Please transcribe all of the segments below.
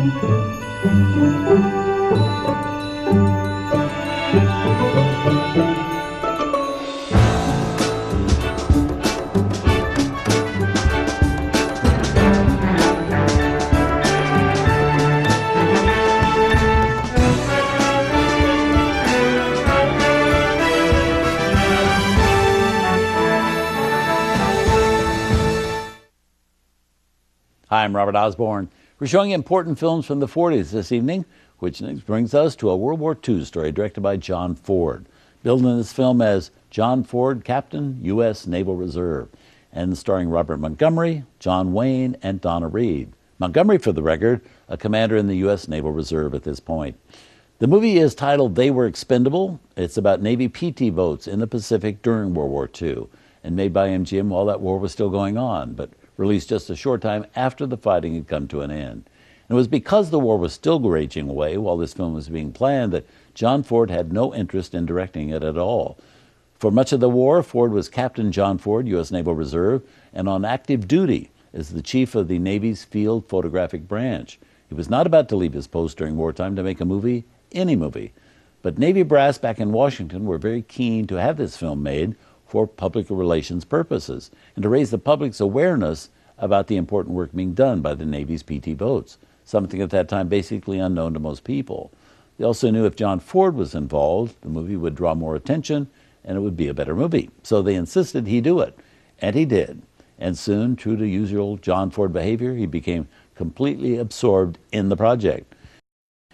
Hi, I'm Robert Osborne. We're showing important films from the 40s this evening, which brings us to a World War II story directed by John Ford, billed in this film as John Ford, Captain, U.S. Naval Reserve, and starring Robert Montgomery, John Wayne, and Donna Reed. Montgomery, for the record, a commander in the U.S. Naval Reserve at this point. The movie is titled They Were Expendable. It's about Navy PT boats in the Pacific during World War II, and made by MGM while that war was still going on, but released just a short time after the fighting had come to an end. And it was because the war was still raging away while this film was being planned that John Ford had no interest in directing it at all. For much of the war, Ford was Captain John Ford, U.S. Naval Reserve, and on active duty as the chief of the Navy's Field Photographic Branch. He was not about to leave his post during wartime to make a movie, any movie. But Navy brass back in Washington were very keen to have this film made for public relations purposes and to raise the public's awareness about the important work being done by the Navy's PT boats, something at that time basically unknown to most people. They also knew if John Ford was involved, the movie would draw more attention and it would be a better movie. So they insisted he do it, and he did. And soon, true to usual John Ford behavior, he became completely absorbed in the project.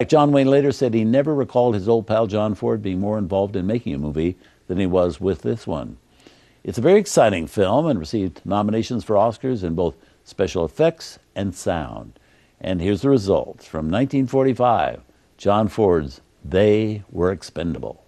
John Wayne later said he never recalled his old pal John Ford being more involved in making a movie than he was with this one. It's a very exciting film and received nominations for Oscars in both special effects and sound. And here's the results from 1945, John Ford's They Were Expendable.